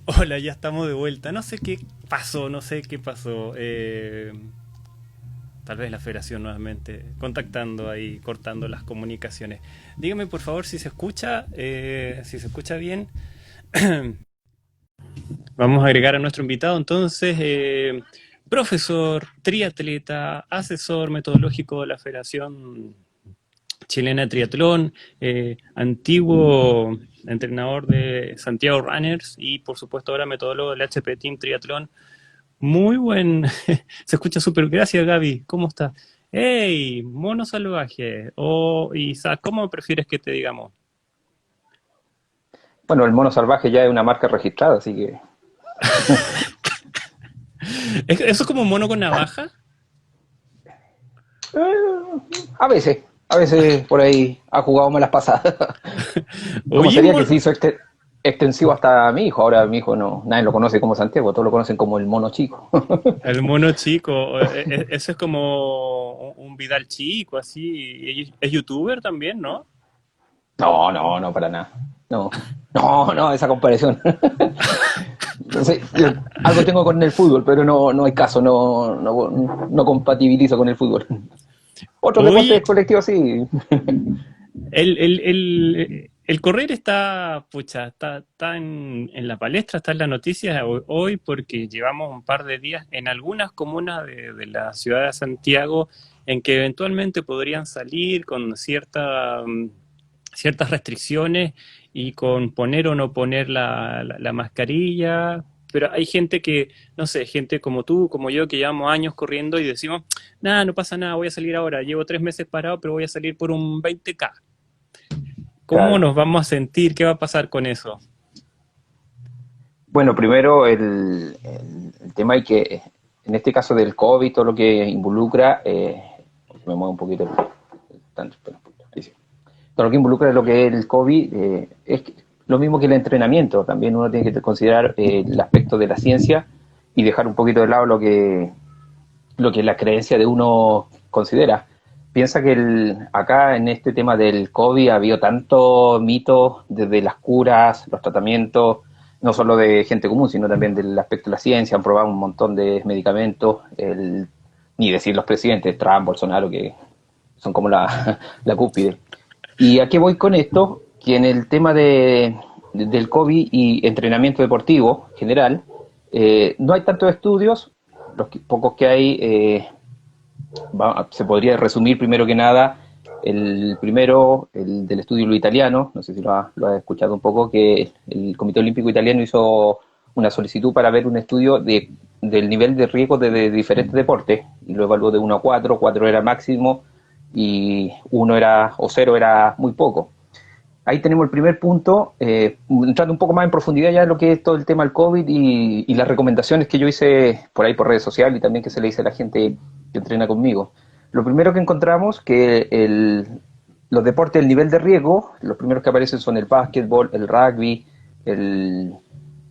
Hola, ya estamos de vuelta. No sé qué pasó, no sé qué pasó. Tal vez la federación nuevamente contactando ahí, cortando las comunicaciones. Dígame por favor si se escucha bien. Vamos a agregar a nuestro invitado entonces, profesor, triatleta, asesor metodológico de la Federación Chilena de Triatlón, antiguo entrenador de Santiago Runners y por supuesto ahora metodólogo del HP Team Triatlón. Muy buen, se escucha súper. Gracias, Gaby. ¿Cómo estás? Hey, mono salvaje. O Isaac, ¿cómo prefieres que te digamos? Bueno, el mono salvaje ya es una marca registrada, así que ¿Eso es como mono con navaja? a veces por ahí ha jugado malas pasadas. ¿Cómo Oye, sería que se hizo extensivo hasta mi hijo? Ahora mi hijo no, nadie lo conoce como Santiago, todos lo conocen como el mono chico. el mono chico. Eso es como un Vidal chico, así. Y es youtuber también, ¿no? No, no, no, para nada. No, no, no, esa comparación. No sé, algo tengo con el fútbol, pero no, no hay caso, no, no, no compatibilizo con el fútbol. Otros Oye, deportes colectivos sí. el correr está, pucha, está en la palestra, está en las noticias hoy porque llevamos un par de días en algunas comunas de la ciudad de Santiago en que eventualmente podrían salir con ciertas restricciones y con poner o no poner la mascarilla. Pero hay gente que, no sé, gente como tú, como yo, que llevamos años corriendo y decimos, nada, no pasa nada, voy a salir ahora, llevo 3 meses parado, pero voy a salir por un 20K. ¿Cómo Claro. nos vamos a sentir? ¿Qué va a pasar con eso? Bueno, primero el tema hay que, en este caso del COVID, todo lo que involucra, me muevo un poquito ahí sí. Todo lo que involucra lo que es el COVID es lo mismo que el entrenamiento. También uno tiene que considerar el aspecto de la ciencia y dejar un poquito de lado lo que la creencia de uno considera. Piensa que acá en este tema del COVID ha habido tanto mito desde las curas, los tratamientos, no solo de gente común, sino también del aspecto de la ciencia. Han probado un montón de medicamentos, ni decir los presidentes, Trump, Bolsonaro, que son como la cúspide. ¿Y a qué voy con esto? Que en el tema del COVID y entrenamiento deportivo general, no hay tantos estudios, pocos que hay se podría resumir primero que nada el primero, el del estudio lo italiano, no sé si lo has escuchado un poco, que el Comité Olímpico Italiano hizo una solicitud para ver un estudio del nivel de riesgo de diferentes deportes, y lo evaluó de 1 a 4, 4 era máximo, y 1 era, o 0 era muy poco. Ahí tenemos el primer punto, entrando un poco más en profundidad ya en lo que es todo el tema del COVID y las recomendaciones que yo hice por ahí por redes sociales y también que se le dice a la gente que entrena conmigo. Lo primero que encontramos que los deportes del nivel de riesgo, los primeros que aparecen son el básquetbol, el rugby, el,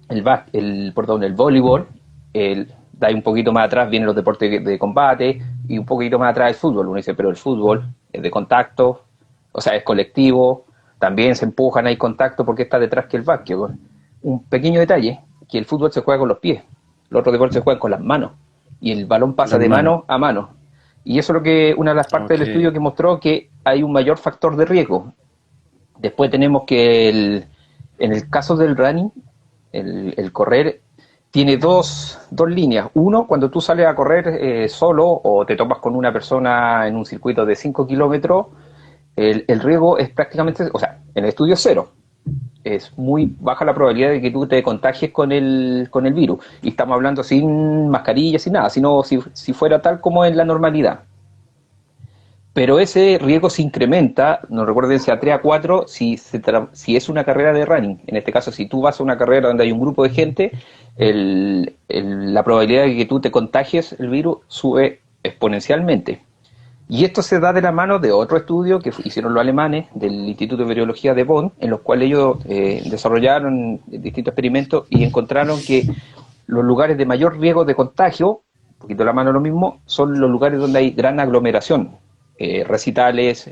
el voleibol, de ahí un poquito más atrás vienen los deportes de combate y un poquito más atrás el fútbol. Uno dice, pero el fútbol es de contacto, o sea, es colectivo, también se empujan, hay contacto porque está detrás que el básquetbol. Un pequeño detalle, que el fútbol se juega con los pies, los otros deportes se juegan con las manos y el balón Con pasa las de manos. mano a mano. Y eso es lo que una de las partes del Ok. estudio que mostró que hay un mayor factor de riesgo. Después tenemos que en el caso del running, el correr tiene dos líneas. Uno, cuando tú sales a correr solo o te topas con una persona en un circuito de 5 kilómetros, el riesgo es prácticamente, o sea, en el estudio es cero. Es muy baja la probabilidad de que tú te contagies con el virus. Y estamos hablando sin mascarilla, sin nada, sino si fuera tal como en la normalidad. Pero ese riesgo se incrementa, no recuerden si a 3 a 4, si es una carrera de running. En este caso, si tú vas a una carrera donde hay un grupo de gente, la probabilidad de que tú te contagies el virus sube exponencialmente. Y esto se da de la mano de otro estudio que hicieron los alemanes del Instituto de Virología de Bonn, en los cuales ellos desarrollaron distintos experimentos y encontraron que los lugares de mayor riesgo de contagio, un poquito de la mano lo mismo, son los lugares donde hay gran aglomeración, recitales,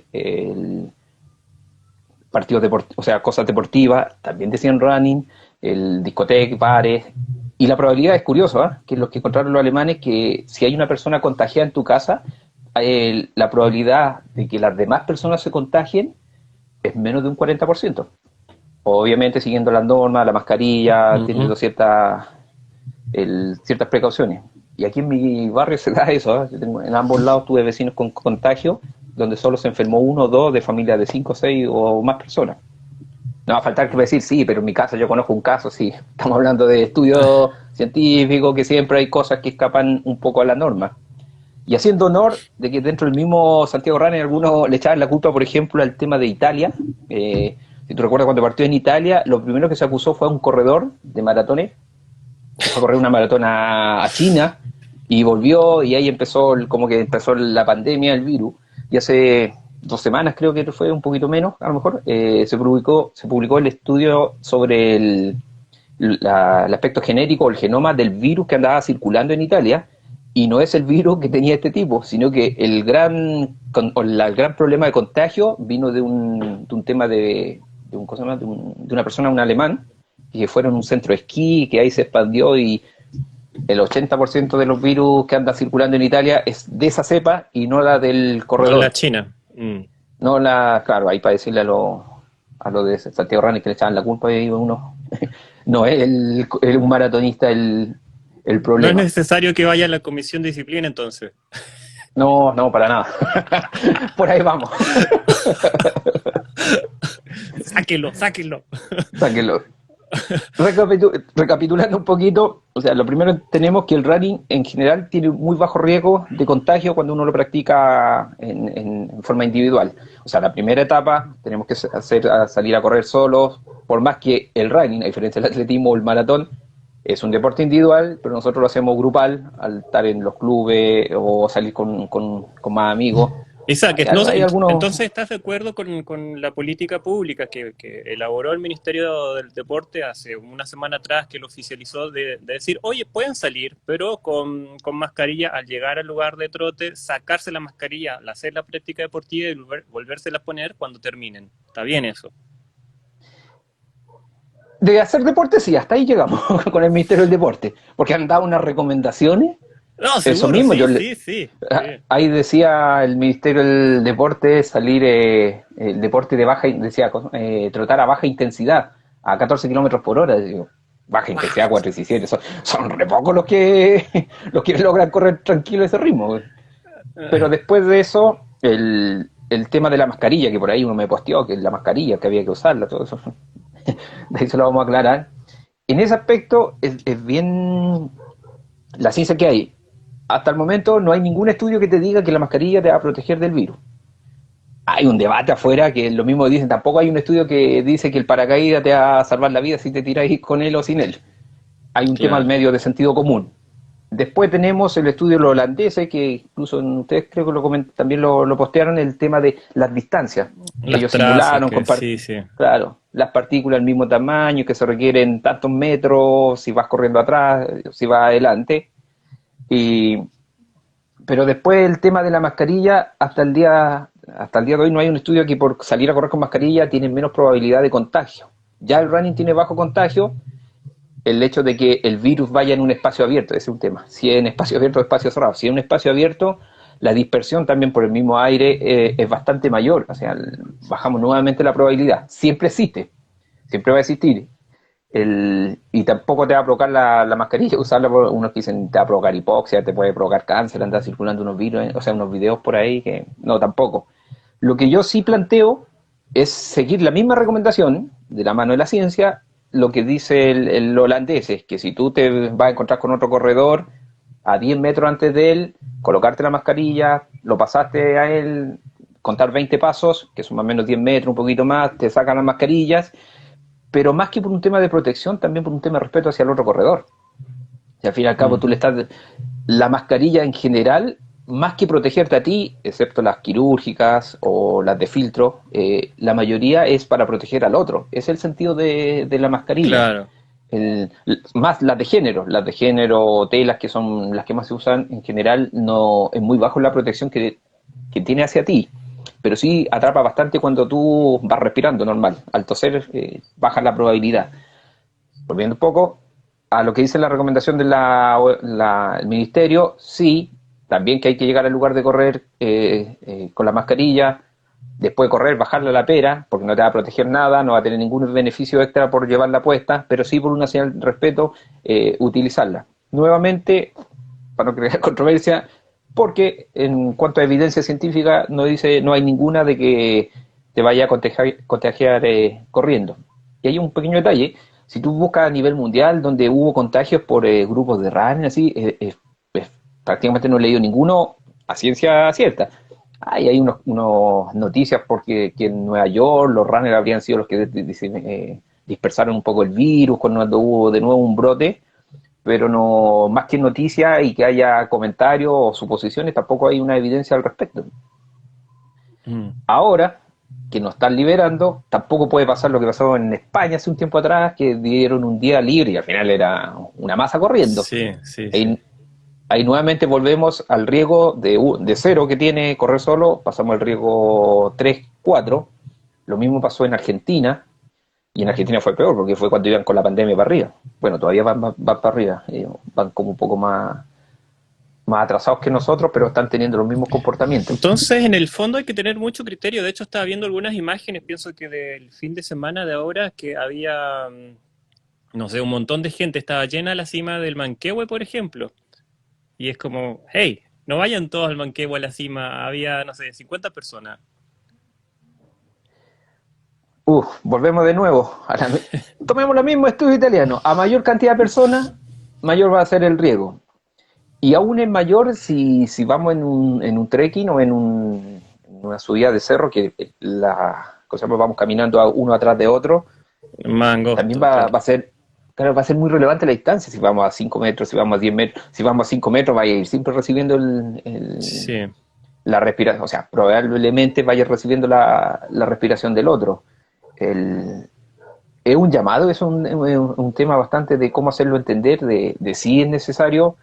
partidos deportivos, o sea, cosas deportivas, también decían running, el discoteca, bares, y la probabilidad es curioso, ¿eh? Que lo que encontraron los alemanes, que si hay una persona contagiada en tu casa, la probabilidad de que las demás personas se contagien es menos de un 40%. Obviamente siguiendo las normas, la mascarilla, teniendo ciertas precauciones. Y aquí en mi barrio se da eso, ¿eh? En ambos lados tuve vecinos con contagio, donde solo se enfermó uno o dos de familias de 5, 6 o más personas. No va a faltar que decir, sí, pero en mi casa yo conozco un caso, sí. Estamos hablando de estudios científicos, que siempre hay cosas que escapan un poco a la norma. Y haciendo honor de que dentro del mismo Santiago Running algunos le echaban la culpa, por ejemplo, al tema de Italia. Si tú recuerdas cuando partió en Italia, lo primero que se acusó fue a un corredor de maratones, que fue a correr una maratón a China, y volvió, y ahí como que empezó la pandemia, el virus, y hace 2 semanas, creo que fue un poquito menos, a lo mejor, se publicó el estudio sobre el aspecto genético, el genoma del virus que andaba circulando en Italia, y no es el virus que tenía este tipo, sino que el gran problema de contagio vino de un tema de una persona, un alemán, que fueron a un centro de esquí, que ahí se expandió, y el 80% de los virus que andan circulando en Italia es de esa cepa y no la del corredor. No la China. No claro, ahí para decirle a lo de Santiago Running que le echaban la culpa, y uno, no es un maratonista el problema. No es necesario que vaya a la comisión de disciplina entonces. No, para nada. Por ahí vamos. Sáquenlo. Sáquenlo. Recapitulando un poquito, o sea, lo primero tenemos que el running en general tiene muy bajo riesgo de contagio cuando uno lo practica en forma individual. O sea, la primera etapa tenemos que salir a correr solos, por más que el running, a diferencia del atletismo o el maratón, es un deporte individual, pero nosotros lo hacemos grupal al estar en los clubes o salir con más amigos. Isaac, entonces ¿estás de acuerdo con la política pública que elaboró el Ministerio del Deporte hace una semana atrás, que lo oficializó, de decir, oye, pueden salir, pero con mascarilla al llegar al lugar de trote, sacarse la mascarilla al hacer la práctica deportiva y volvérsela a poner cuando terminen? ¿Está bien eso? De hacer deporte, sí, hasta ahí llegamos con el Ministerio del Deporte, porque han dado unas recomendaciones. No, seguro, eso mismo, sí. Ahí decía el Ministerio del Deporte salir el deporte de trotar a baja intensidad, a 14 kilómetros por hora. Digo, baja intensidad, 4:17, son re pocos los que logran correr tranquilo ese ritmo. Pero después de eso, el tema de la mascarilla, que por ahí uno me posteó, que la mascarilla, que había que usarla, todo eso, de ahí se lo vamos a aclarar. En ese aspecto es bien la ciencia que hay. Hasta el momento no hay ningún estudio que te diga que la mascarilla te va a proteger del virus. Hay un debate afuera que lo mismo dicen, tampoco hay un estudio que dice que el paracaídas te va a salvar la vida si te tiráis con él o sin él. Hay un tema al medio de sentido común. Después tenemos el estudio de los holandeses, que incluso ustedes creo que también lo postearon, el tema de las distancias. Ellos simularon, claro, las partículas del mismo tamaño, que se requieren tantos metros, si vas corriendo atrás, si vas adelante. Pero después el tema de la mascarilla, hasta el día de hoy no hay un estudio que por salir a correr con mascarilla tiene menos probabilidad de contagio. Ya el running tiene bajo contagio, el hecho de que el virus vaya en un espacio abierto, ese es un tema. Si es en espacio abierto o espacio cerrado. Si es un espacio abierto, la dispersión también por el mismo aire es bastante mayor. O sea, bajamos nuevamente la probabilidad. Siempre existe, siempre va a existir. Y tampoco te va a provocar la mascarilla, usarla por unos que dicen te va a provocar hipoxia, te puede provocar cáncer, andar circulando unos virus, o sea, unos videos por ahí que no, tampoco. Lo que yo sí planteo es seguir la misma recomendación de la mano de la ciencia, lo que dice el holandés, es que si tú te vas a encontrar con otro corredor a 10 metros antes de él, colocarte la mascarilla, lo pasaste a él, contar 20 pasos, que son más o menos 10 metros, un poquito más, te sacan las mascarillas, pero más que por un tema de protección, también por un tema de respeto hacia el otro corredor. Y al fin y al cabo tú le estás... La mascarilla en general, más que protegerte a ti, excepto las quirúrgicas o las de filtro, la mayoría es para proteger al otro. Es el sentido de la mascarilla. Claro. Más las de género, telas, que son las que más se usan, en general no es muy bajo la protección que tiene hacia ti. Pero sí atrapa bastante cuando tú vas respirando normal. Al toser baja la probabilidad. volviendo un poco a lo que dice la recomendación del Ministerio, sí, también que hay que llegar al lugar de correr con la mascarilla, después de correr, bajarle a la pera, porque no te va a proteger nada, no va a tener ningún beneficio extra por llevarla puesta, pero sí por una señal de respeto, utilizarla. Nuevamente, para no crear controversia, porque en cuanto a evidencia científica no dice, no hay ninguna de que te vaya a contagiar corriendo. Y hay un pequeño detalle, si tú buscas a nivel mundial donde hubo contagios por grupos de running, así, prácticamente no he leído ninguno a ciencia cierta. Hay unos noticias porque que en Nueva York los runners habrían sido los que dispersaron un poco el virus cuando hubo de nuevo un brote, pero no, más que noticias y que haya comentarios o suposiciones, tampoco hay una evidencia al respecto. Mm. Ahora que nos están liberando, tampoco puede pasar lo que pasó en España hace un tiempo atrás, que dieron un día libre y al final era una masa corriendo. Sí, sí, sí. Ahí nuevamente volvemos al riesgo de cero que tiene correr solo, pasamos al riesgo 3 4. Lo mismo pasó en Argentina, y en Argentina fue peor, porque fue cuando iban con la pandemia para arriba. Bueno, todavía van para arriba, van como un poco más atrasados que nosotros, pero están teniendo los mismos comportamientos. Entonces, en el fondo hay que tener mucho criterio. De hecho, estaba viendo algunas imágenes, pienso que del fin de semana de ahora, que había, no sé, un montón de gente, estaba llena la cima del Manquehue, por ejemplo. Y es como, hey, no vayan todos al Manquehue a la cima, había, no sé, 50 personas. Volvemos de nuevo. Tomemos lo mismo estudio italiano. A mayor cantidad de personas, mayor va a ser el riesgo. Y aún es mayor si vamos en un trekking o en una subida de cerro, que vamos caminando uno atrás de otro, Más también angosto, va claro. a ser, claro, va a ser muy relevante la distancia. Si vamos a 5 metros, si vamos a 10 metros, si vamos a 5 metros, vaya a ir siempre recibiendo Sí. la respiración, o sea, probablemente vaya recibiendo la respiración del otro. El, es un llamado, es un tema bastante de cómo hacerlo entender, de si es necesario,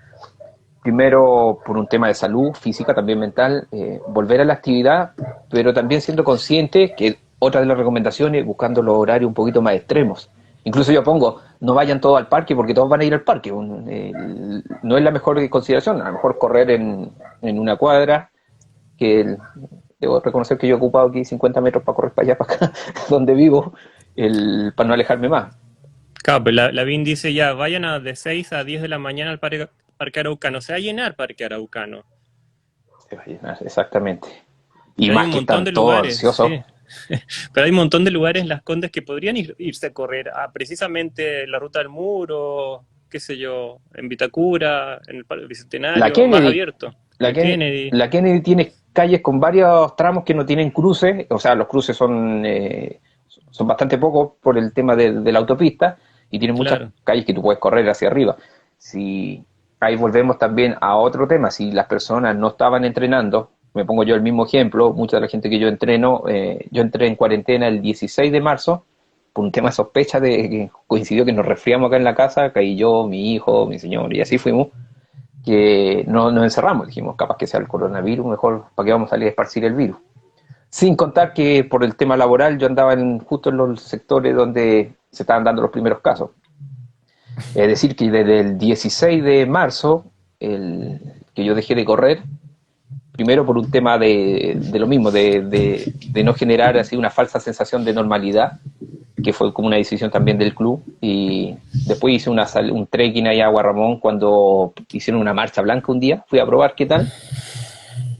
primero por un tema de salud física, también mental, volver a la actividad, pero también siendo consciente que otra de las recomendaciones, buscando los horarios un poquito más extremos. Incluso yo pongo, no vayan todos al parque porque todos van a ir al parque. No es la mejor consideración, a lo mejor correr en una cuadra, debo reconocer que yo he ocupado aquí 50 metros para correr para allá, para acá, donde vivo, para no alejarme más. Claro, pero la BIN dice ya, vayan de 6 a 10 de la mañana al Parque Araucano. Se va a llenar Parque Araucano. Se va a llenar, exactamente. Y Pero hay más un que montón están de todos lugares, ansiosos. sí. Pero hay un montón de lugares en Las Condes que podrían irse a correr, precisamente la Ruta del Muro, qué sé yo, en Vitacura, en el Parque La Bicentenario, más Kennedy, abierto. la La Kennedy, Kennedy, la Kennedy tiene calles con varios tramos que no tienen cruces, o sea, los cruces son bastante pocos por el tema de la autopista, y tiene muchas claro. calles que tú puedes correr hacia arriba. Si Ahí volvemos también a otro tema, si las personas no estaban entrenando, me pongo yo el mismo ejemplo, mucha de la gente que yo entreno, yo entré en cuarentena el 16 de marzo, por un tema de sospecha de que coincidió que nos resfriamos acá en la casa, caí yo, mi hijo, mi señor, y así fuimos, que no nos encerramos, dijimos, capaz que sea el coronavirus, mejor, ¿para qué vamos a salir a esparcir el virus? Sin contar que por el tema laboral yo andaba justo en los sectores donde se estaban dando los primeros casos. Es decir, que desde el 16 de marzo, que yo dejé de correr, primero por un tema de lo mismo, de no generar así una falsa sensación de normalidad, que fue como una decisión también del club, y después hice un trekking allá a Guarramón cuando hicieron una marcha blanca un día, fui a probar qué tal.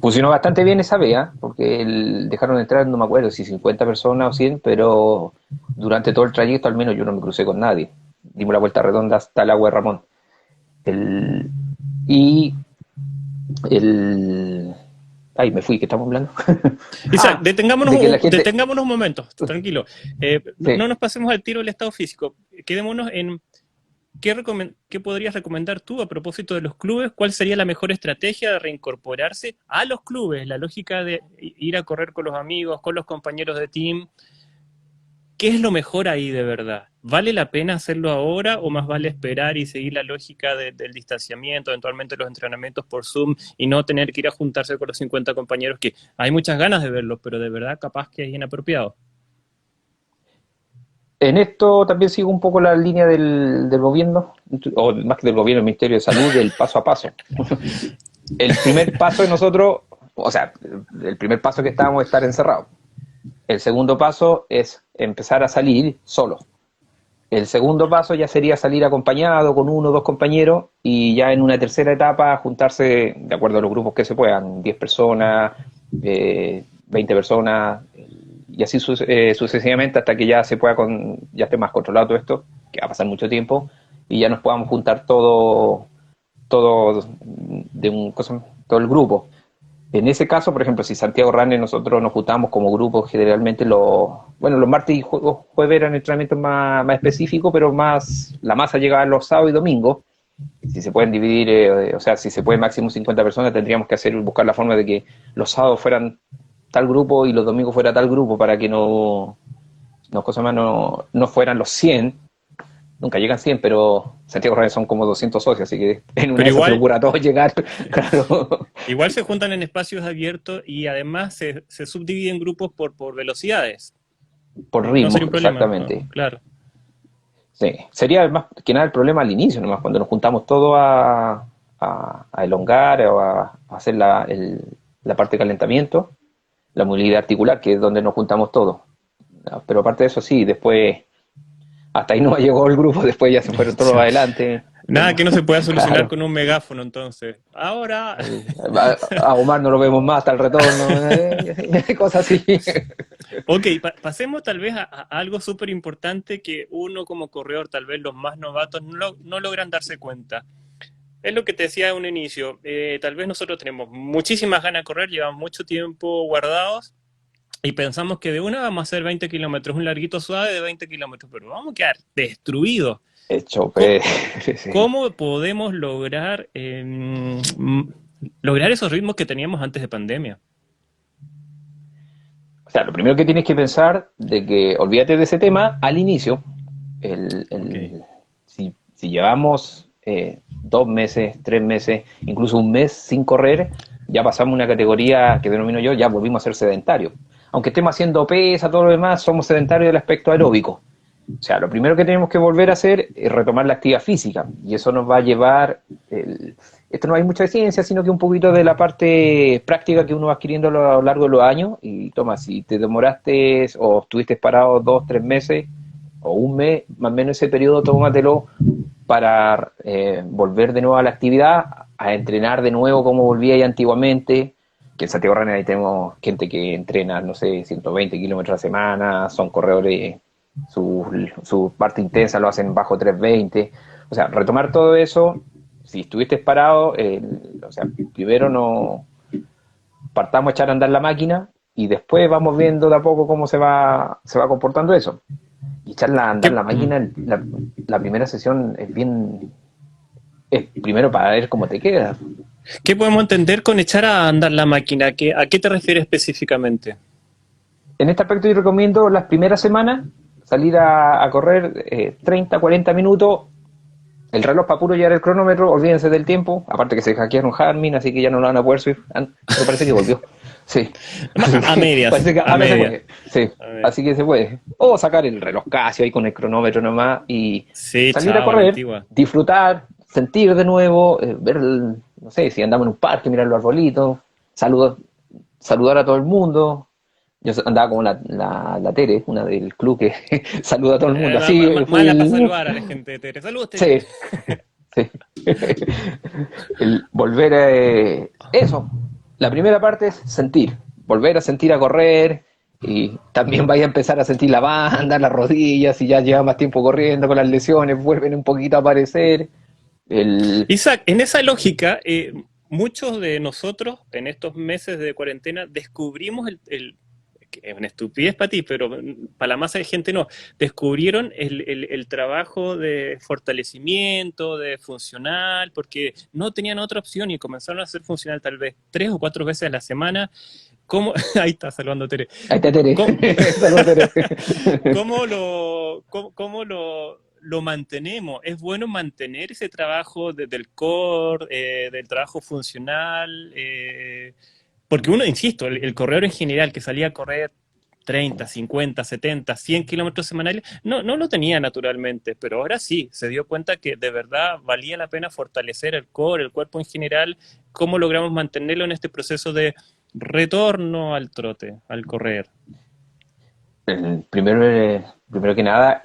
Funcionó bastante bien esa vez, porque dejaron entrar, no me acuerdo si 50 personas o 100, pero durante todo el trayecto al menos yo no me crucé con nadie. Dimos la vuelta redonda hasta el agua de Ramón. El, y el... Ay, me fui, ¿qué estamos hablando? Isaac, De que la gente... detengámonos un momento, tranquilo. No Sí. nos pasemos al tiro del estado físico. Quedémonos en qué podrías recomendar tú a propósito de los clubes. ¿Cuál sería la mejor estrategia de reincorporarse a los clubes? La lógica de ir a correr con los amigos, con los compañeros de team. ¿Qué es lo mejor ahí de verdad? ¿Vale la pena hacerlo ahora o más vale esperar y seguir la lógica del distanciamiento, eventualmente los entrenamientos por Zoom y no tener que ir a juntarse con los 50 compañeros que hay muchas ganas de verlos, pero de verdad capaz que es inapropiado? En esto también sigo un poco la línea del gobierno, o más que del gobierno, del Ministerio de Salud, del paso a paso. El primer paso de nosotros, o sea, el primer paso que estábamos es estar encerrados. El segundo paso es empezar a salir solo. El segundo paso ya sería salir acompañado con uno o dos compañeros y ya en una tercera etapa juntarse de acuerdo a los grupos que se puedan, 10 personas, 20 personas, y así sucesivamente hasta que ya se pueda ya esté más controlado todo esto, que va a pasar mucho tiempo, y ya nos podamos juntar todo de todo el grupo. En ese caso, por ejemplo, si Santiago Runner nosotros nos juntamos como grupo, generalmente los martes y jueves eran entrenamientos más específicos, pero la masa llegaba los sábados y domingos. Si se pueden dividir, o sea, si se puede máximo 50 personas, tendríamos que buscar la forma de que los sábados fueran tal grupo y los domingos fuera tal grupo para que no fueran los 100. Nunca llegan 100, pero Santiago Runner son como 200 socios, así que en una Pero de esas se igual, procura todo llegar, claro. igual se juntan en espacios abiertos y además se subdividen grupos por velocidades. Por No ritmo, sería un problema, ¿no? exactamente. Claro. Sí, sería más que nada el problema al inicio, nomás cuando nos juntamos todos a elongar o a hacer la parte de calentamiento, la movilidad articular, que es donde nos juntamos todos. Pero aparte de eso, sí, después, hasta ahí no llegó el grupo, después ya se fueron todos adelante. Nada que no se pueda solucionar Claro, con un megáfono, entonces. Ahora, a Omar no lo vemos más hasta el retorno, cosas así. ok, pasemos tal vez a algo súper importante que uno como corredor, tal vez los más novatos, no logran darse cuenta. Es lo que te decía en un inicio, tal vez nosotros tenemos muchísimas ganas de correr, llevamos mucho tiempo guardados y pensamos que de una vamos a hacer 20 kilómetros, un larguito suave de 20 kilómetros, pero vamos a quedar destruidos. Hecho, ¿Cómo, sí. cómo podemos lograr esos ritmos que teníamos antes de pandemia? O sea, lo primero que tienes que pensar de que olvídate de ese tema al inicio. Ok. Si llevamos 2 meses, 3 meses, incluso un mes sin correr, ya pasamos una categoría que denomino yo, ya volvimos a ser sedentarios. Aunque estemos haciendo pesa, todo lo demás, somos sedentarios del aspecto aeróbico. O sea, lo primero que tenemos que volver a hacer es retomar la actividad física, y eso nos va a llevar, esto no hay mucha ciencia, sino que un poquito de la parte práctica que uno va adquiriendo a lo largo de los años. Y toma, si te demoraste o estuviste parado 2, 3 meses o un mes, más o menos ese periodo, tómatelo para volver de nuevo a la actividad, a entrenar de nuevo como volvía ya antiguamente, que en Santiago Running ahí tenemos gente que entrena, no sé, 120 kilómetros a la semana, son corredores, su parte intensa lo hacen bajo 320. O sea, retomar todo eso, si estuviste parado, o sea, primero no partamos a echar a andar la máquina y después vamos viendo de a poco cómo se va comportando eso. Y echarla a andar ¿Qué, la máquina, la primera sesión es primero para ver cómo te queda. qué podemos entender con echar a andar la máquina? ¿A qué te refieres específicamente? En este aspecto yo recomiendo las primeras semanas salir a correr 30, 40 minutos, el reloj para puro llevar el cronómetro, olvídense del tiempo, aparte que se hackearon Garmin, así que ya no lo van a poder subir, pero parece que volvió. Sí, A medias, parece que a ahora se medias. puede, sí, A medias. así que se puede. O sacar el reloj Casio ahí con el cronómetro nomás y Sí, salir a chao, a la correr, antigua. disfrutar, sentir de nuevo, ver, no sé, si andamos en un parque, mirar los arbolitos, saludar a todo el mundo. Yo andaba como la Tere, una del club que saluda a todo el mundo. Así Mala para saludar a la gente de Tere. Saludos, Tere. sí, sí. El volver a eso. La primera parte es sentir, volver a sentir a correr, y también vaya a empezar a sentir la banda, las rodillas, y ya lleva más tiempo corriendo con las lesiones, vuelven un poquito a aparecer. El, Isaac, en esa lógica, muchos de nosotros en estos meses de cuarentena descubrimos que es una estupidez para ti, pero para la masa de gente no, descubrieron el trabajo de fortalecimiento, de funcional, porque no tenían otra opción y comenzaron a hacer funcional tal vez 3 o 4 veces a la semana. ¿Cómo? Ahí está saludando Tere. ahí está Tere. ¿Cómo, Saludos, Tere. cómo lo mantenemos? ¿Es bueno mantener ese trabajo del core, del trabajo funcional? Porque uno, insisto, el corredor en general que salía a correr 30, 50, 70, 100 kilómetros semanales, no lo tenía naturalmente, pero ahora sí, se dio cuenta que de verdad valía la pena fortalecer el core, el cuerpo en general, cómo logramos mantenerlo en este proceso de retorno al trote, al correr. Primero que nada,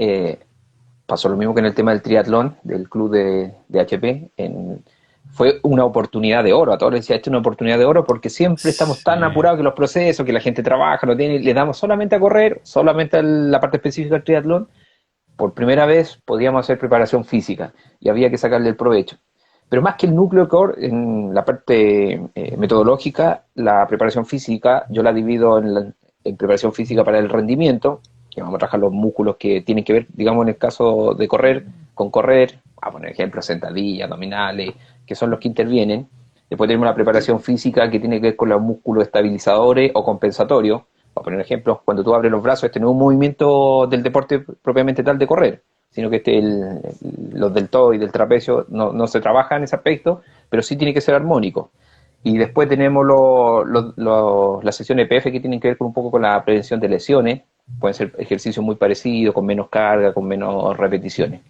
pasó lo mismo que en el tema del triatlón del club de HP. Fue una oportunidad de oro. A todos les decía, esto es una oportunidad de oro porque siempre estamos tan Sí. apurados que los procesos, que la gente trabaja, no tiene, le damos solamente a correr, solamente a la parte específica del triatlón. Por primera vez podíamos hacer preparación física y había que sacarle el provecho. Pero más que el núcleo core, en la parte metodológica, la preparación física, yo la divido en preparación física para el rendimiento, que vamos a trabajar los músculos que tienen que ver, digamos, en el caso de correr, con correr, a poner ejemplo, sentadillas, abdominales, que son los que intervienen. Después tenemos la preparación física que tiene que ver con los músculos estabilizadores o compensatorios. Para poner ejemplos, cuando tú abres los brazos, este no es un movimiento del deporte propiamente tal de correr, sino que los deltoides y del trapecio no se trabaja en ese aspecto, pero sí tiene que ser armónico. Y después tenemos las sesiones PF que tienen que ver con un poco con la prevención de lesiones. Pueden ser ejercicios muy parecidos, con menos carga, con menos repeticiones.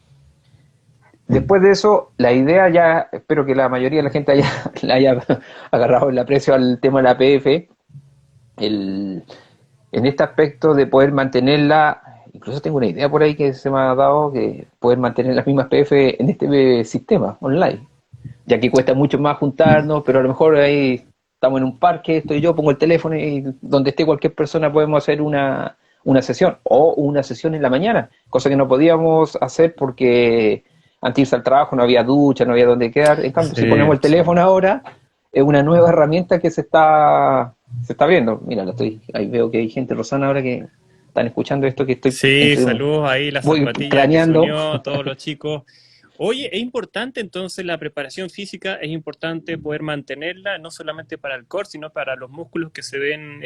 Después de eso, la idea ya, espero que la mayoría de la gente la haya agarrado el aprecio al tema de la PF, el, en este aspecto de poder mantenerla, incluso tengo una idea por ahí que se me ha dado, que poder mantener las mismas PF en este sistema online, ya que cuesta mucho más juntarnos, pero a lo mejor ahí estamos en un parque, estoy yo, pongo el teléfono y donde esté cualquier persona podemos hacer una sesión o una sesión en la mañana, cosa que no podíamos hacer porque antes de irse al trabajo no había ducha, no había dónde quedar. En cambio, si Sí, ponemos el sí. teléfono ahora, es una nueva herramienta que se está viendo. Mira, ahí veo que hay gente, Rosana, ahora que están escuchando esto, que estoy Sí, saludos ahí, la voy zapatilla que se craneando. unió, todos los chicos. Oye, es importante entonces la preparación física, es importante poder mantenerla, no solamente para el core, sino para los músculos que se ven,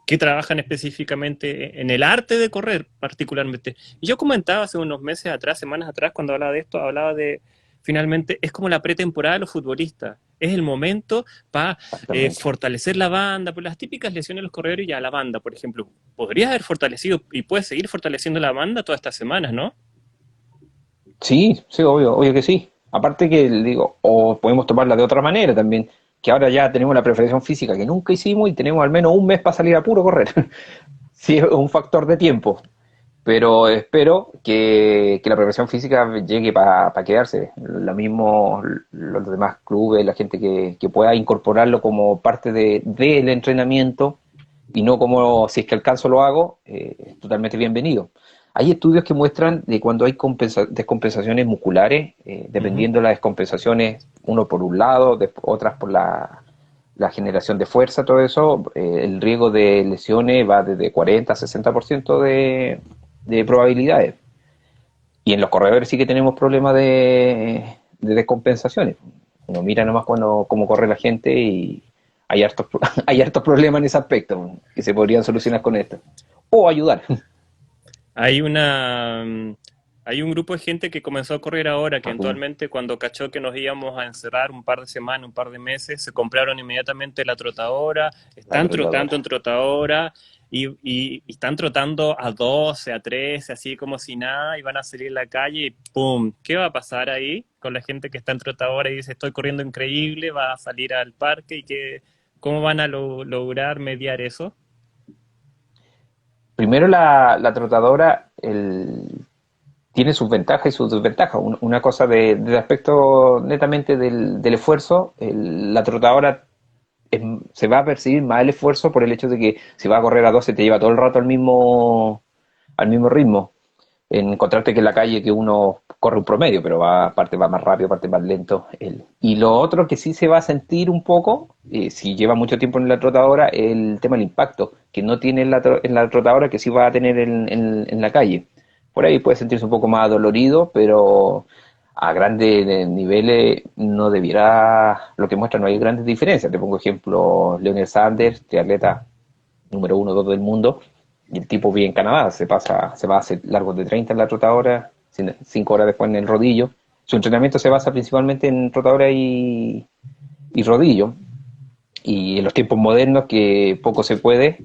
que trabajan específicamente en el arte de correr, particularmente. Y yo comentaba hace unos meses atrás, semanas atrás, cuando hablaba de esto, hablaba de, finalmente, es como la pretemporada de los futbolistas. Es el momento para Exactamente. fortalecer la banda, por las típicas lesiones de los corredores y a la banda, por ejemplo. Podrías haber fortalecido y puedes seguir fortaleciendo la banda todas estas semanas, ¿no? Sí, sí, obvio que sí. Aparte que, digo, o podemos tomarla de otra manera también, que ahora ya tenemos la preparación física que nunca hicimos y tenemos al menos un mes para salir a puro correr. Sí, es un factor de tiempo, pero espero que la preparación física llegue para quedarse. Lo mismo los demás clubes, la gente que pueda incorporarlo como parte del entrenamiento y no como si es que alcanzo lo hago, es totalmente bienvenido. Hay estudios que muestran de cuando hay descompensaciones musculares, Ujú. dependiendo de las descompensaciones, uno por un lado, otras por la generación de fuerza, todo eso, el riesgo de lesiones va desde 40 a 60% de probabilidades. Y en los corredores sí que tenemos problemas de descompensaciones. Uno mira nomás cómo corre la gente y hay hartos, hay hartos problemas en ese aspecto que se podrían solucionar con esto. O ayudar. Hay hay un grupo de gente que comenzó a correr ahora, que eventualmente cuando cachó que nos íbamos a encerrar un par de semanas, un par de meses, se compraron inmediatamente la trotadora, La están trotando trotadora. en trotadora y están trotando a 12, a 13, así como si nada, y van a salir a la calle y ¡pum! ¿Qué va a pasar ahí con la gente que está en trotadora y dice estoy corriendo increíble, va a salir al parque y cómo van a lograr mediar eso? Primero la trotadora tiene sus ventajas y sus desventajas. Una cosa del aspecto netamente del esfuerzo, la trotadora se va a percibir más el esfuerzo por el hecho de que si vas a correr a 12 te lleva todo el rato al mismo ritmo. En encontrarte que en la calle que uno corre un promedio, pero aparte va más rápido, aparte más lento. Y lo otro que sí se va a sentir un poco, si lleva mucho tiempo en la trotadora, el tema del impacto, que no tiene en la trotadora, que sí va a tener en la calle. Por ahí puede sentirse un poco más dolorido, pero a grandes niveles no debiera, lo que muestra no hay grandes diferencias. Te pongo ejemplo, Leonel Sanders, triatleta número uno, dos del mundo, y el tipo vive en Canadá, se va a hacer largos de 30 en la trotadora, 5 horas después en el rodillo. Su entrenamiento se basa principalmente en trotadora y rodillo, y en los tiempos modernos que poco se puede,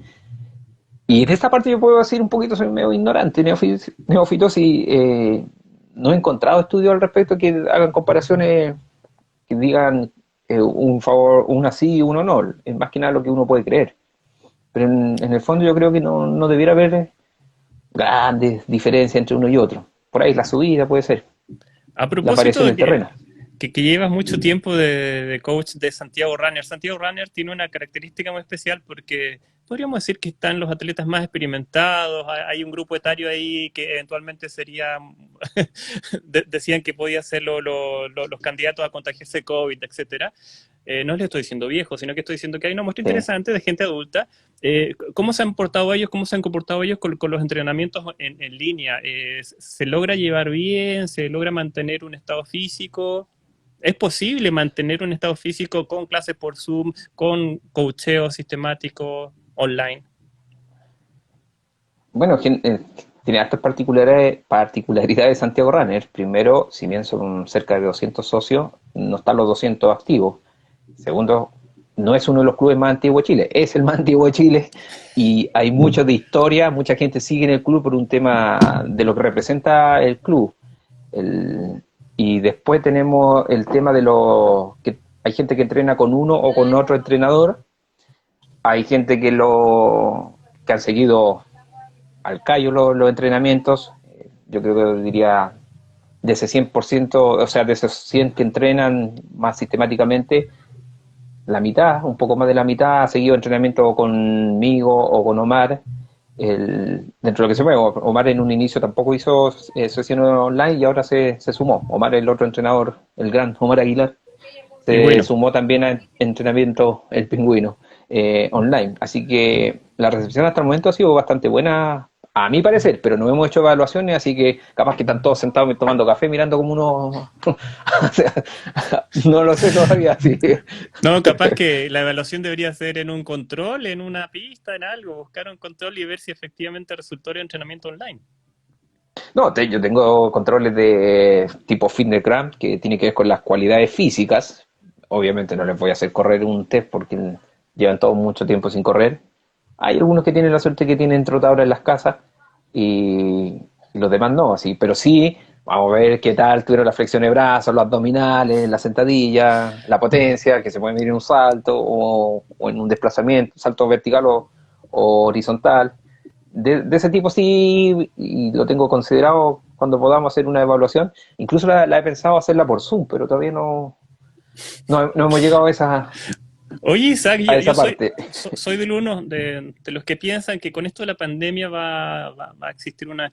Y en esta parte yo puedo decir un poquito, soy medio ignorante, neófito, sí, no he encontrado estudios al respecto que hagan comparaciones, que digan un favor, una sí y uno no. Es más que nada lo que uno puede creer. Pero en el fondo yo creo que no debiera haber grandes diferencias entre uno y otro. Por ahí la subida puede ser, A las propósito variaciones de del terreno. que llevas mucho tiempo de coach de Santiago Runner, Santiago Runner tiene una característica muy especial porque podríamos decir que están los atletas más experimentados, hay un grupo etario ahí que eventualmente sería, decían que podía ser los candidatos a contagiarse de COVID, etcétera. No les estoy diciendo viejo, sino que estoy diciendo que hay una muestra Sí. interesante de gente adulta. ¿Cómo se han portado ellos, cómo se han comportado ellos con los entrenamientos en línea? ¿Se logra llevar bien? ¿Se logra mantener un estado físico? ¿Es posible mantener un estado físico con clases por Zoom, con coacheo sistemático online? Bueno, tiene hartas particularidades de Santiago Runner. Primero, si bien son cerca de 200 socios, no están los 200 activos. Segundo, no es uno de los clubes más antiguos de Chile, es el más antiguo de Chile y hay mucho de historia, mucha gente sigue en el club por un tema de lo que representa el club. El- y después tenemos el tema de los que hay gente que entrena con uno o con otro entrenador, hay gente que han seguido al callo los entrenamientos, yo creo que diría de ese 100%, o sea, de esos 100 que entrenan más sistemáticamente, la mitad, un poco más de la mitad, ha seguido entrenamiento conmigo o con Omar. Dentro de lo que se puede, Omar en un inicio tampoco hizo sesiones online y ahora se sumó. Omar, el otro entrenador, el gran Omar Aguilar, se Pingüino. sumó también a entrenamiento el pingüino online. Así que la recepción hasta el momento ha sido bastante buena, a mi parecer, pero no hemos hecho evaluaciones, así que capaz que están todos sentados tomando café, mirando como uno... o sea, no lo sé todavía, así. No, capaz que la evaluación debería ser en un control, en una pista, en algo, buscar un control y ver si efectivamente resultó el entrenamiento online. No, yo tengo controles de tipo FitnessGram que tiene que ver con las cualidades físicas. Obviamente no les voy a hacer correr un test porque llevan todo mucho tiempo sin correr. Hay algunos que tienen la suerte que tienen trotadora en las casas y los demás no, así. Pero sí, vamos a ver qué tal tuvieron la flexión de brazos, los abdominales, la sentadilla, la potencia, que se puede medir en un salto o en un desplazamiento, salto vertical o horizontal. De ese tipo sí, y lo tengo considerado cuando podamos hacer una evaluación. Incluso la he pensado hacerla por Zoom, pero todavía no hemos llegado Oye, Isaac, a yo esa parte. soy del uno de los que piensan que con esto de la pandemia va a existir va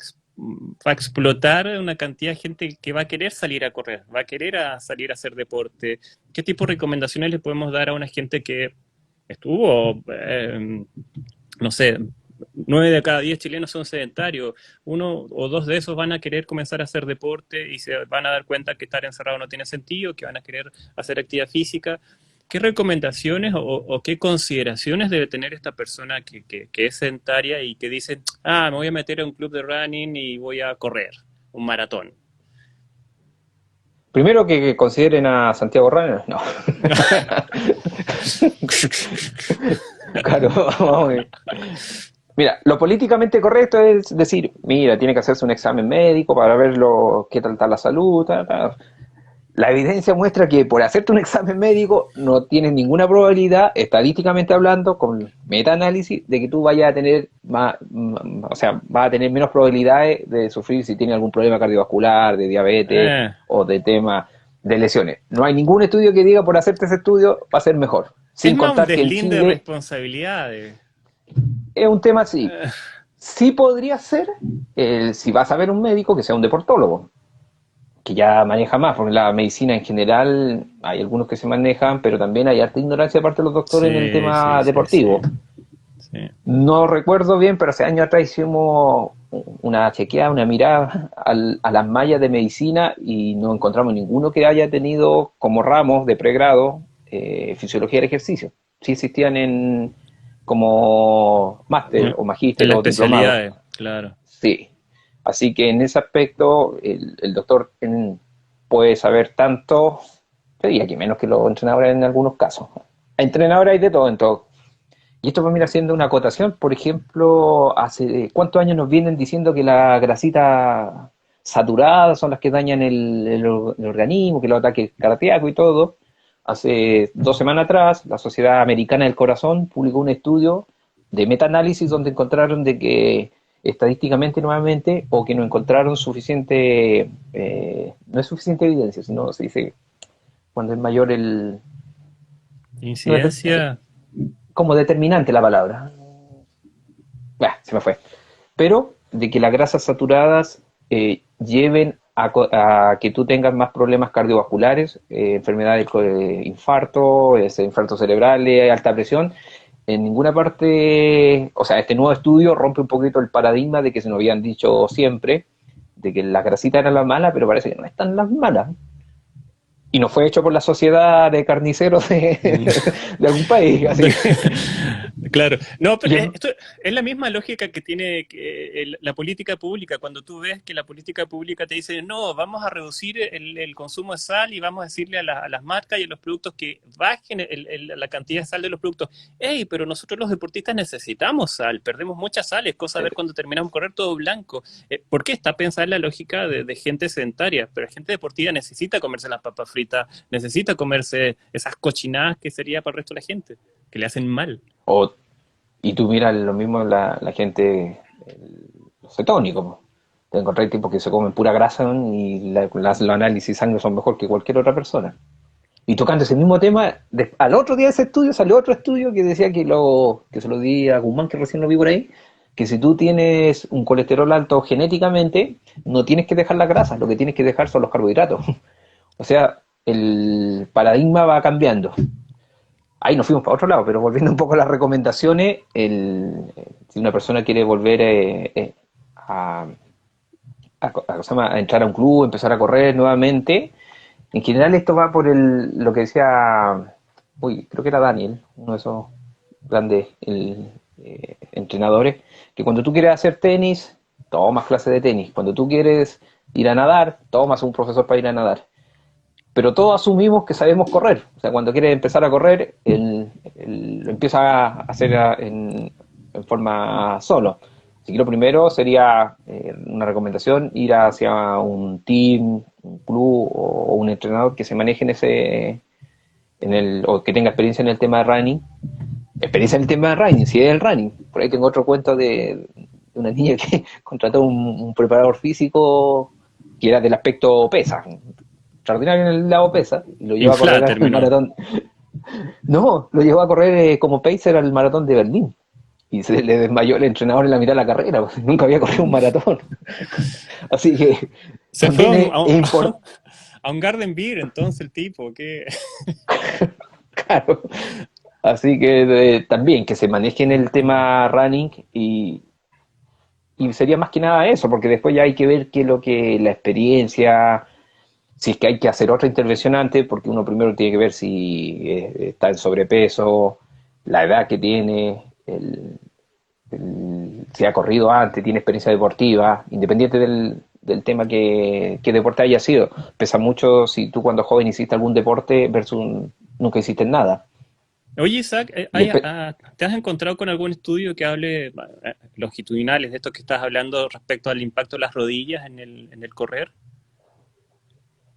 a explotar una cantidad de gente que va a querer salir a correr, va a querer salir a hacer deporte. ¿Qué tipo de recomendaciones le podemos dar a una gente que estuvo, no sé, 9 de cada 10 chilenos son sedentarios, uno o dos de esos van a querer comenzar a hacer deporte y se van a dar cuenta que estar encerrado no tiene sentido, que van a querer hacer actividad física? ¿Qué recomendaciones o qué consideraciones debe tener esta persona que es sedentaria y que dice, ah, me voy a meter a un club de running y voy a correr un maratón? Primero que consideren a Santiago Runner, no. Claro, vamos a ver. Mira, lo políticamente correcto es decir, mira, tiene que hacerse un examen médico para ver qué tal está la salud. La evidencia muestra que por hacerte un examen médico no tienes ninguna probabilidad, estadísticamente hablando, con metaanálisis, de que tú vayas a tener o sea, vas a tener menos probabilidades de sufrir si tienes algún problema cardiovascular, de diabetes Eh, o de tema de lesiones. No hay ningún estudio que diga por hacerte ese estudio va a ser mejor. es Sin más un contar que en deslinde de Chile responsabilidades. es un tema así. Eh, Sí podría ser, si vas a ver un médico, que sea un deportólogo, que ya maneja más, porque la medicina en general hay algunos que se manejan, pero también hay harta ignorancia de parte de los doctores en el sí, sí, tema sí, sí, deportivo. sí. No recuerdo bien, pero hace años atrás hicimos una chequeada, una mirada a las mallas de medicina y no encontramos ninguno que haya tenido como ramos de pregrado fisiología del ejercicio. Sí existían como máster o En magíster las o diplomado. especialidades, claro. Sí. Así que en ese aspecto el doctor puede saber tanto, te diría que menos que los entrenadores en algunos casos. Entrenadores hay de todo en todo. Y esto va a ir haciendo una acotación, por ejemplo, hace cuántos años nos vienen diciendo que las grasitas saturadas son las que dañan el organismo, que los ataques cardíacos y todo. Hace 2 semanas atrás, la Sociedad Americana del Corazón publicó un estudio de metaanálisis donde encontraron de que estadísticamente nuevamente, o que no encontraron suficiente, no es suficiente evidencia, sino se dice cuando es mayor el, no es Incidencia. como determinante la palabra. Se me fue. Pero de que las grasas saturadas lleven a que tú tengas más problemas cardiovasculares, enfermedades de infarto, infartos cerebrales, alta presión. En ninguna parte, o sea, este nuevo estudio rompe un poquito el paradigma de que se nos habían dicho siempre de que las grasitas eran las malas, pero parece que no están las malas. Y no fue hecho por la sociedad de carniceros Mm. de algún país, así que, Claro, no, pero y esto es la misma lógica que tiene la política pública. Cuando tú ves que la política pública te dice, no, vamos a reducir el consumo de sal y vamos a decirle a las marcas y a los productos que bajen la cantidad de sal de los productos. Hey, pero nosotros los deportistas necesitamos sal, perdemos mucha sal, es cosa de ver cuando terminamos de correr todo blanco. ¿Por qué está pensada en la lógica de gente sedentaria? Pero la gente deportiva necesita comerse las papas fritas, necesita comerse esas cochinadas que sería para el resto de la gente, que le hacen mal. o Y tú miras lo mismo la gente, los cetónicos. Te encontrás tipos que se comen pura grasa, ¿no? Y los análisis de sangre son mejor que cualquier otra persona. Y tocando ese mismo tema, al otro día de ese estudio salió otro estudio que decía que se lo di a Guzmán, que recién lo vi por ahí, que si tú tienes un colesterol alto genéticamente, no tienes que dejar las grasas, lo que tienes que dejar son los carbohidratos. O sea, el paradigma va cambiando. Ahí nos fuimos para otro lado, pero volviendo un poco a las recomendaciones, si una persona quiere volver a entrar a un club, empezar a correr nuevamente, en general esto va por lo que decía, creo que era Daniel, uno de esos grandes entrenadores, que cuando tú quieres hacer tenis, tomas clases de tenis. Cuando tú quieres ir a nadar, tomas un profesor para ir a nadar. Pero todos asumimos que sabemos correr. O sea, cuando quieres empezar a correr, lo empieza a hacer en forma solo. Así que lo primero sería una recomendación, ir hacia un team, un club o un entrenador que se maneje o que tenga experiencia en el tema de running. Experiencia en el tema de running, si es el running. Por ahí tengo otro cuento de una niña que contrató un preparador físico que era del aspecto pesa, extraordinario en el lado pesa, y lo llevó a correr Inflater, al menor. maratón. No, lo llevó a correr como pacer al maratón de Berlín. Y se le desmayó el entrenador en la mitad de la carrera, pues, nunca había corrido un maratón. Así que Se fue también es importante, a un Garden Beer, entonces el tipo, que claro. Así que también que se maneje en el tema running y sería más que nada eso, porque después ya hay que ver qué es lo que la experiencia, si es que hay que hacer otra intervención antes, porque uno primero tiene que ver si está en sobrepeso, la edad que tiene, si ha corrido antes, tiene experiencia deportiva, independiente del tema que deporte haya sido. Pesa mucho si tú cuando joven hiciste algún deporte versus nunca hiciste nada. Oye, Isaac, Y ¿te has encontrado con algún estudio que hable longitudinales de esto que estás hablando respecto al impacto de las rodillas en el correr?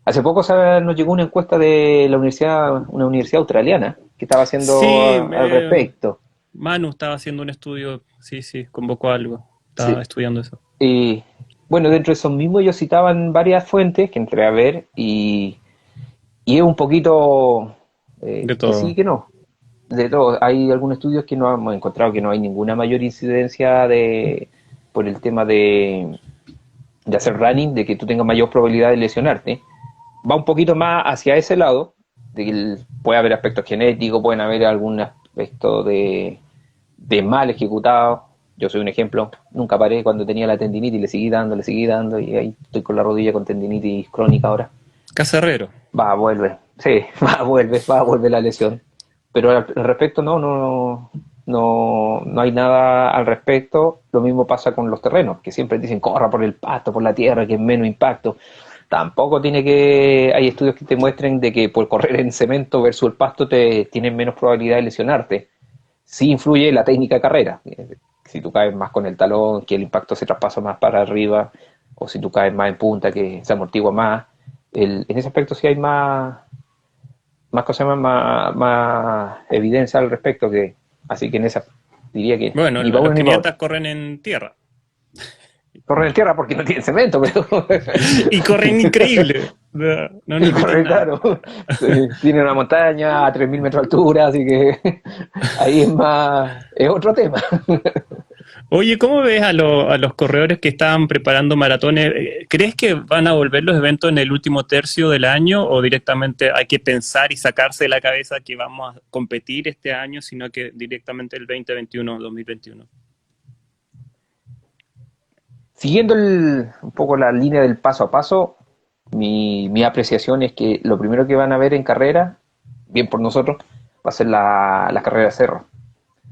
hace poco nos llegó una encuesta de una universidad australiana que estaba haciendo Sí, al respecto. Manu estaba haciendo un estudio, sí, sí, convocó algo, estaba Sí. estudiando eso. Y bueno, dentro de esos mismos ellos citaban varias fuentes que entré a ver y es un poquito De que sí, todo. que no. De todo, hay algunos estudios que no hemos encontrado que no hay ninguna mayor incidencia por el tema de hacer running, de que tú tengas mayor probabilidad de lesionarte. Va un poquito más hacia ese lado, de que puede haber aspectos genéticos, pueden haber algún aspecto de mal ejecutado. Yo soy un ejemplo, nunca paré cuando tenía la tendinitis, le seguí dando, y ahí estoy con la rodilla con tendinitis crónica ahora. Cacerrero. Vuelve, sí, va a volver la lesión. Pero al respecto no hay nada al respecto. Lo mismo pasa con los terrenos, que siempre dicen corra por el pasto, por la tierra, que es menos impacto. Tampoco hay estudios que te muestren de que por correr en cemento versus el pasto tienen menos probabilidad de lesionarte. sí influye la técnica de carrera. Si tú caes más con el talón, que el impacto se traspasa más para arriba, o si tú caes más en punta, que se amortigua más. En ese aspecto sí hay más cosas, más evidencia al respecto, así que en esa diría que Bueno, ni para los uno ni para 500 otro. corren en tierra. Corren en tierra porque no tienen cemento, pero Y corren increíble. No, no y necesitan corren, nada. claro. Sí, tienen una montaña a 3.000 metros de altura, así que ahí es otro tema. Oye, ¿cómo ves a los corredores que estaban preparando maratones? ¿Crees que van a volver los eventos en el último tercio del año o directamente hay que pensar y sacarse de la cabeza que vamos a competir este año, sino que directamente el 2021 o 2021? Siguiendo un poco la línea del paso a paso, mi apreciación es que lo primero que van a ver en carrera, bien por nosotros, va a ser la carrera de cerro,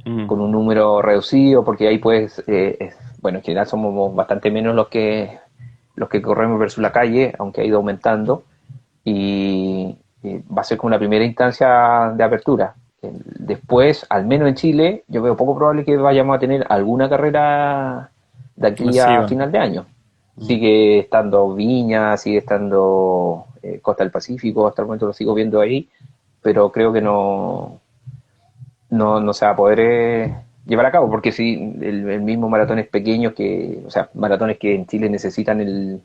Mm, con un número reducido, porque ahí pues, bueno, en general somos bastante menos los que corremos versus la calle, aunque ha ido aumentando, y va a ser como la primera instancia de apertura. Después, al menos en Chile, yo veo poco probable que vayamos a tener alguna carrera de aquí a masiva. final de año. Mm. Sigue estando Viña, sigue estando Costa del Pacífico, hasta el momento lo sigo viendo ahí, pero creo que no se va a poder llevar a cabo, porque si el mismo maratones pequeños o sea, maratones que en Chile necesitan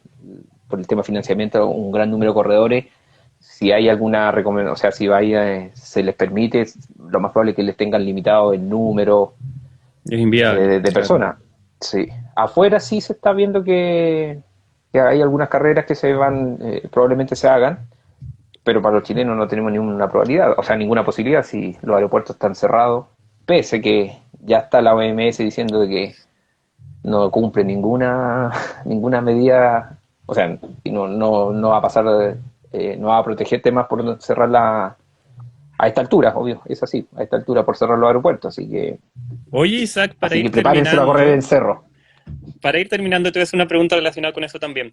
por el tema de financiamiento un gran número de corredores, si hay alguna recomendación, o sea, si se les permite, lo más probable es que les tengan limitado el número Es inviable, de claro. personas. Sí. Afuera sí se está viendo que hay algunas carreras que probablemente se hagan, pero para los chilenos no tenemos ninguna probabilidad, o sea, ninguna posibilidad si los aeropuertos están cerrados, pese que ya está la OMS diciendo de que no cumple ninguna medida, o sea, y no va a pasar, no va a protegerte más por no cerrarla a esta altura, obvio, es así, a esta altura por cerrar los aeropuertos, Oye, Isaac, así que prepárense para correr en cerro. para ir terminando, te voy a hacer una pregunta relacionada con eso también.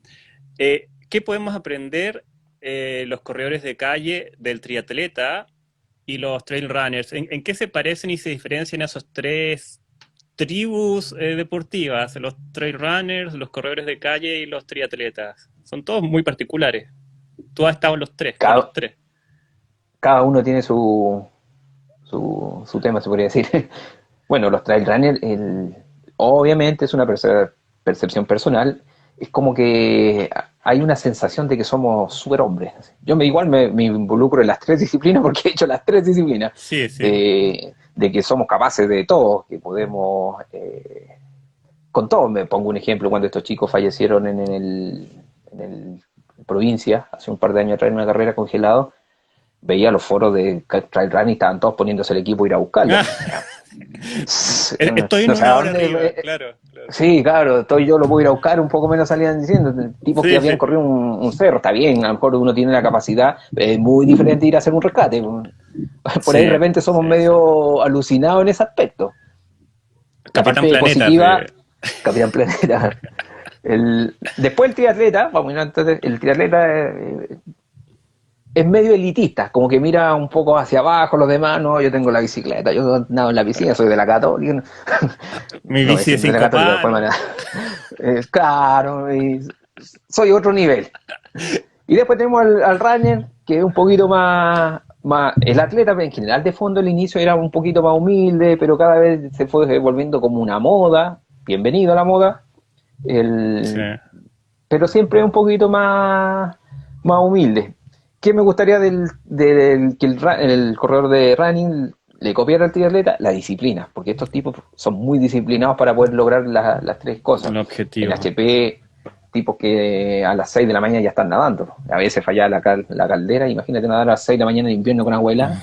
¿Qué podemos aprender los corredores de calle del triatleta y los trail runners? En qué se parecen y se diferencian esos tres tribus deportivas? Los trail runners, los corredores de calle y los triatletas. Son todos muy particulares. Tú has estado en los tres, con los Cada, tres. cada uno tiene su tema, se podría decir. Bueno, los trail runners, obviamente es una percepción personal, es como que hay una sensación de que somos superhombres. Yo igual me involucro en las tres disciplinas porque he hecho las tres disciplinas, Sí, sí. de que somos capaces de todo, que podemos, con todo. Me pongo un ejemplo, cuando estos chicos fallecieron en el provincia, hace un par de años atrás en una carrera congelado, veía los foros de trail running y estaban todos poniéndose el equipo a ir a buscarlo. Estoy en No sé a una hora dónde. arriba, claro, claro. Sí, claro, yo lo puedo ir a buscar, un poco menos salían diciendo, tipos que Sí, habían sí. corrido un cerro, está bien, a lo mejor uno tiene la capacidad, es muy diferente ir a hacer un rescate. Por ahí de Sí, repente somos sí, sí. medio alucinados en ese aspecto. La Capitán parte Planeta, sí. positiva, Capitán Planeta. Después el triatleta, vamos, entonces, el triatleta es medio elitista, como que mira un poco hacia abajo los demás, no, yo tengo la bicicleta, yo nado en la piscina, soy de la Católica, no, Mi no bici de decir de la cinco Católica, después palos. claro, soy otro nivel. Y después tenemos al runner, que es un poquito el atleta en general de fondo al inicio era un poquito más humilde, pero cada vez se fue volviendo como una moda, bienvenido a la moda, Sí. pero siempre un poquito más humilde. ¿Qué me gustaría que el corredor de running le copiara al triatleta? La disciplina, porque estos tipos son muy disciplinados para poder lograr las tres cosas. El En objetivo. HP, tipos que a las 6 de la mañana ya están nadando. A veces falla la caldera, imagínate nadar a las 6 de la mañana en invierno con abuela.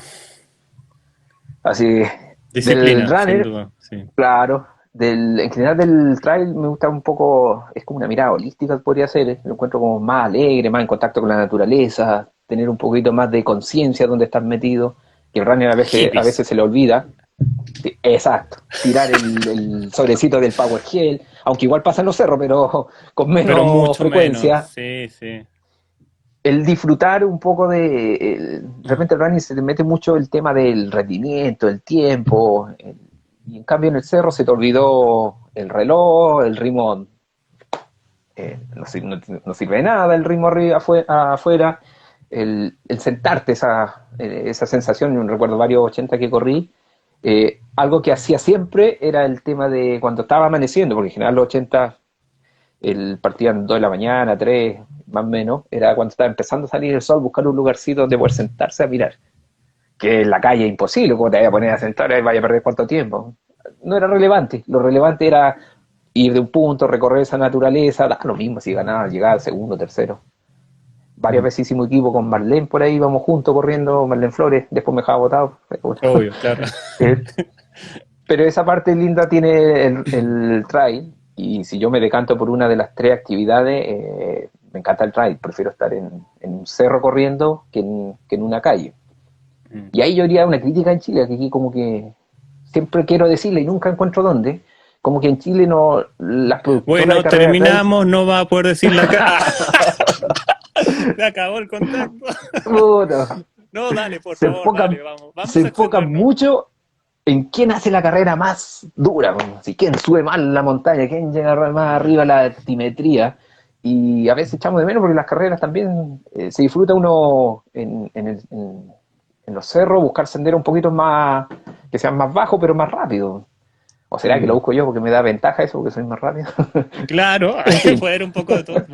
Así, del Disciplina, sin runner, duda, sí. claro, en general del trail me gusta un poco, es como una mirada holística, podría ser, lo encuentro como más alegre, más en contacto con la naturaleza, tener un poquito más de conciencia donde estás metido, que el runner a Hippies. veces se le olvida. Sí, exacto, tirar el sobrecito del Power Gel, aunque igual pasa en los cerros, pero con Pero menos mucho menos, frecuencia. sí, sí. el disfrutar un poco de repente el running se te mete mucho el tema del rendimiento, el tiempo, y en cambio en el cerro se te olvidó el reloj, el ritmo, no sirve de nada, el ritmo arriba, afuera, el sentarte, esa sensación. Yo recuerdo varios 80 que corrí, algo que hacía siempre era el tema de cuando estaba amaneciendo, porque en general los 80 partían 2 de la mañana, 3, más o menos, era cuando estaba empezando a salir el sol, buscar un lugarcito donde poder sentarse a mirar. Que en la calle es imposible, como te vaya a poner a sentar, y vaya a perder cuánto tiempo. No era relevante, lo relevante era ir de un punto, recorrer esa naturaleza, da lo mismo si ganaba, llegaba al segundo, tercero. Varias veces hicimos equipo con Marlene por ahí, íbamos juntos corriendo, Marlene Flores, después me dejaba botado. Obvio, claro. Eh, pero esa parte linda tiene el trail, y si yo me decanto por una de las 3 actividades, me encanta el trail, prefiero estar en un cerro corriendo que en una calle. Y ahí yo haría una crítica en Chile, que aquí como que siempre quiero decirle y nunca encuentro dónde, como que en Chile no, las productoras de Bueno, carreras de trail, terminamos, no va a poder decirla acá. Se acabó el contacto. puta, No, dale, por se favor, enfocan, dale, vamos. se Vamos a enfocan extendernos. mucho en quién hace la carrera más dura, si quién sube más la montaña, quién llega más arriba a la altimetría. Y a veces echamos de menos porque las carreras también se disfruta uno en los cerros, buscar senderos un poquito más, que sean más bajos pero más rápidos. ¿O será que lo Mm. busco yo porque me da ventaja eso, porque soy más rápido? Claro, hay En que fin, poder un poco de todo,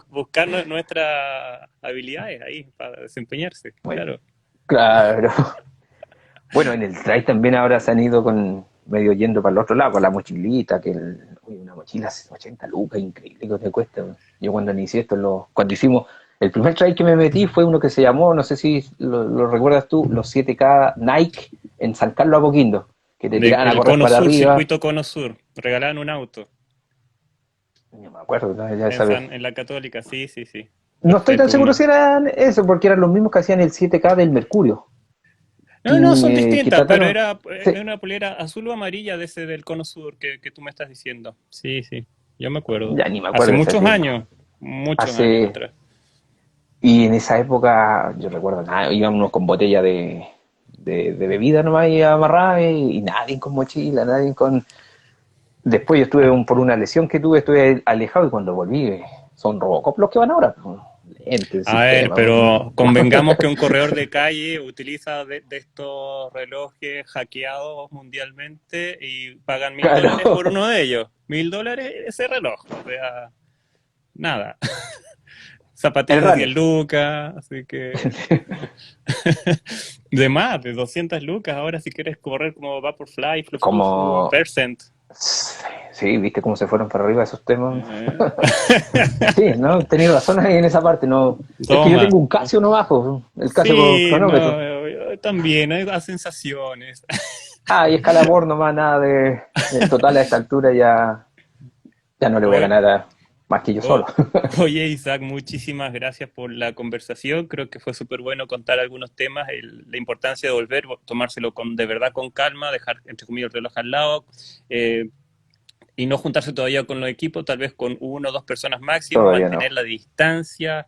buscar nuestras habilidades ahí para desempeñarse, bueno, claro. claro. Bueno, en el trail también ahora se han ido con medio yendo para el otro lado, con la mochilita, uy, una mochila 80 lucas, increíble que te cuesta. Yo cuando inicié esto, cuando hicimos, el primer trail que me metí fue uno que se llamó, no sé si lo recuerdas tú, los 7K Nike en San Carlos Apoquindo, que te tiraban a El correr Cono para Sur, arriba. circuito Cono Sur, regalaban un auto No me acuerdo, ¿no? Ya sabes. En la Católica, sí, sí, sí. No estoy tan Perfecto, seguro uno. si eran eso, porque eran los mismos que hacían el 7K del Mercurio. No, no, son Que distintas, pero trataron. Sí, era una polera azul o amarilla de ese del Cono Sur que tú me estás diciendo. Sí, sí, yo me acuerdo. ya ni me Hace acuerdo de ese tiempo. muchos años Hace. atrás. Y en esa época, yo recuerdo, nada, íbamos con botella de bebida nomás y amarrada, y nadie con mochila, nadie con. Después yo estuve por una lesión que tuve, estuve alejado, y cuando volví, son Robocop los que van ahora, pues. Lentes, A ver, sistema. pero convengamos que un corredor de calle utiliza de estos relojes hackeados mundialmente y pagan $1.000 por Claro, uno de ellos. $1.000 ese reloj, o sea, nada. el Zapatillas de 10 runner. lucas, así que de más, de 200 lucas. Ahora si quieres correr como Vaporfly, Flu Flu Flu, Como. Percent. Sí, viste cómo se fueron para arriba esos temas. Eh, Sí, no, tenés razón ahí en esa parte. No, es que yo Toma. tengo un Casio no bajo, el Casio con Sí, cronómetro. no, yo también, hay las sensaciones. Ah, y escalabor nomás, nada de total a esta altura ya no le voy a Oye, ganar más que yo solo. oh, oye, Isaac, muchísimas gracias por la conversación. Creo que fue súper bueno contar algunos temas, la importancia de volver, tomárselo de verdad con calma, dejar, entre comillas, el reloj al lado, eh, y no juntarse todavía con los equipos, tal vez con 1 o 2 personas máximo, Todavía no. mantener la distancia,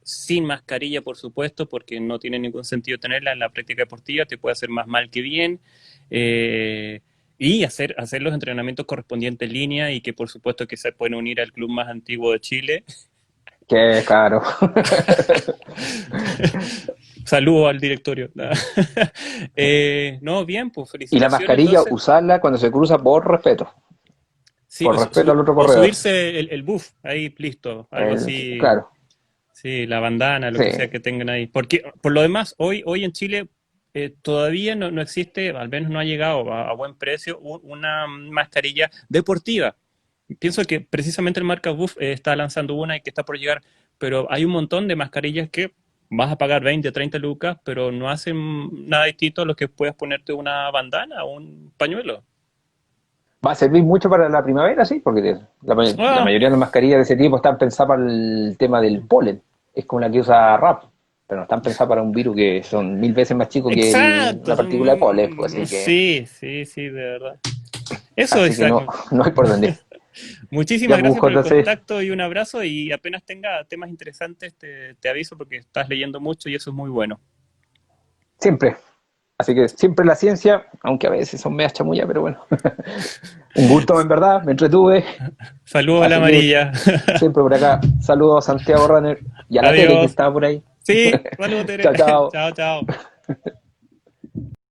sin mascarilla, por supuesto, porque no tiene ningún sentido tenerla en la práctica deportiva, te puede hacer más mal que bien. Eh, y hacer los entrenamientos correspondientes en línea y que por supuesto que se pueden unir al club más antiguo de Chile. Qué caro. Saludo al directorio. No, bien, pues Y la felicitaciones mascarilla, entonces. usarla cuando se cruza por respeto. Sí, Por respeto al otro corredor. subirse el buff, ahí listo, algo así. Claro, Sí, la bandana, lo sí. que sea que tengan ahí. Porque, por lo demás, hoy en Chile todavía no existe, al menos no ha llegado a buen precio, una mascarilla deportiva. Pienso que precisamente el marca Buff está lanzando una y que está por llegar, pero hay un montón de mascarillas que vas a pagar 20, 30 lucas, pero no hacen nada distinto a lo que puedes ponerte una bandana o un pañuelo. Va a servir mucho para la primavera, sí, porque la Ah, mayoría de las mascarillas de ese tipo están pensadas para el tema del polen. Es como la que usa RAP, pero no están pensadas para un virus que son 1000 veces más chico que exacto. la partícula de polen, pues, así que, Sí, sí, sí, de verdad. Eso, así que Isaac. no, no hay por dónde. Muchísimas Ya, pues, gracias por el JC, contacto y un abrazo y apenas tenga temas interesantes te aviso porque estás leyendo mucho y eso es muy bueno. siempre. Así que siempre la ciencia, aunque a veces son medias chamullas, pero bueno. Un gusto en verdad, me entretuve. Saludos a la Así que amarilla. siempre por acá. Saludos a Santiago Runner y a la Tere que Adiós. estaba por ahí. Sí, saludos Tere. Chao, chao. Chao, chao.